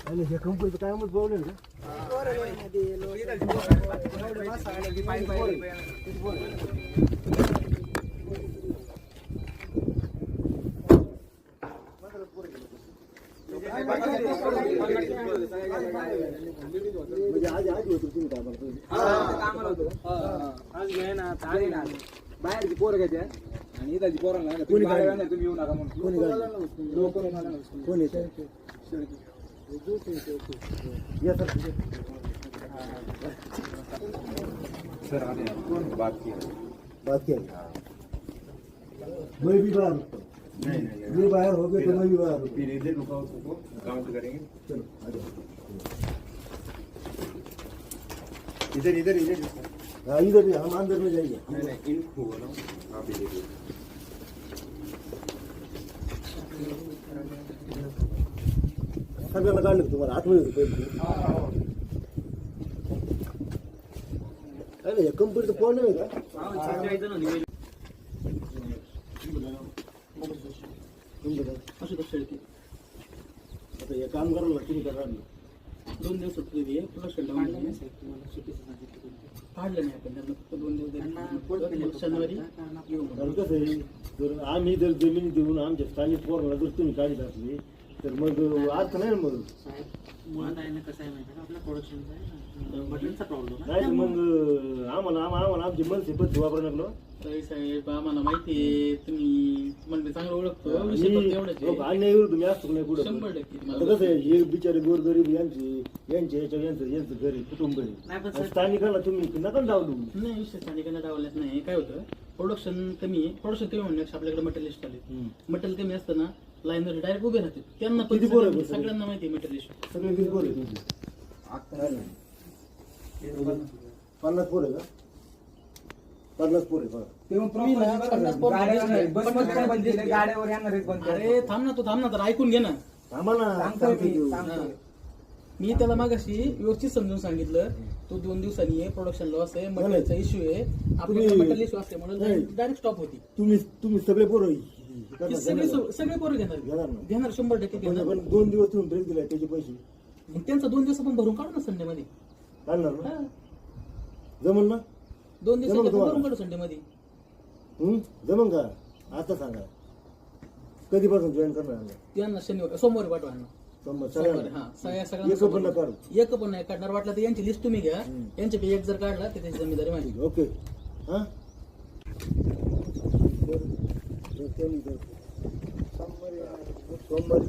आणि हे कंपनीचं काय मग प्रॉब्लेम का म्हणजे आज होतो तुम्ही कामाला आज घे ना बाहेरची पोरं घ्यायच्या आणि इथाची पोरांना तुम्ही येऊ नका म्हणून कोणी सर बात किया मैं भी बाहर ये बाहर हो गए तो मैं भी बाहर फिर इधर रुका उसको काउंट करेंगे चलो आ जाओ इधर इधर इधर हाँ इधर भी हम अंदर में जाइए नहीं इनको बोलो आप इधर सगळ्यांना काढलं का तुम्हाला आठवण येतो पहिले काय नाही कंपनीचं प्रॉब्लेम आहे का आता हे काम करायला ना तुम्ही करा 2 दिवस सुट्टी दिली प्रोडक्शन काढलं नाही आपण त्यांना फक्त 2 दिवस शनिवारी येऊ कारण कसं आहे जर आम्ही जर जमिनी देऊन आमच्या स्थानिक पोराला जर तुम्ही काढीत असली तर मग अर्थ नाही ना मग मुळात आहे ना कसं आहे माहिती का आपल्या प्रोडक्शनचा मटेरियलचा प्रॉब्लेम नाही तर मग आम्हाला आमची मनसे पद्धती वापरायला लागलो साहेब आम्हाला माहिती आहे तुम्ही चांगलं ओळखतो विषय फक्त एवढंच आहे. अन्याय विरुद्ध मी असतो नाही कुठं 100% आता कसं आहे हे बिचारे गोरगरीब यांचं घरी कुटुंब नाही पण आहे स्थानिकांना तुम्ही नका डावलू नाही विषय स्थानिकांना डावल्यात नाही काय होतं प्रोडक्शन कमी म्हणण्यापेक्षा आपल्याकडे मटेरियल लिस्ट आले मटेरियल कमी असताना लाईनवर डायरेक्ट उभे राहते त्यांना पण सगळ्यांना माहिती आहे मटेरियल लिस्ट सगळे किती पोर आहे तुमची 50 पोर आहे का 50 पोर आहे बघा गाड्यावर येणार आहेत पण अरे थांब ना तर ऐकून घे ना थांबा ना मी त्याला मागाशी व्यवस्थित समजून सांगितलं तो 2 दिवसांनी आहे प्रोडक्शन लॉस आहे मटेरियलचा इश्यू आहे आपल्याला मटेरियल इश्यू असते म्हणून डायरेक्ट स्टॉप होती तुम्ही सगळे पोर सगळे पोरं घेणार 100% घेणार पण 2 दिवस तुम्ही ब्रेक दिलाय त्याचे पैसे मग त्यांचा 2 दिवस आपण भरून काढू ना संडे मध्ये काढणार ना जमन ना 2 दिवस भरून काढू संडे मध्ये जमन का आता सांगा कधीपासून जॉईन करणार त्यांना सोमवारी पाठवा सगळ्यांना हा एक पण नका काढू. एक पण नाही काढणार वाटलं तर यांची लिस्ट तुम्ही घ्या यांच्यापैकी एक जर काढला तर त्याची जबाबदारी माझी ओके हा सोमवारी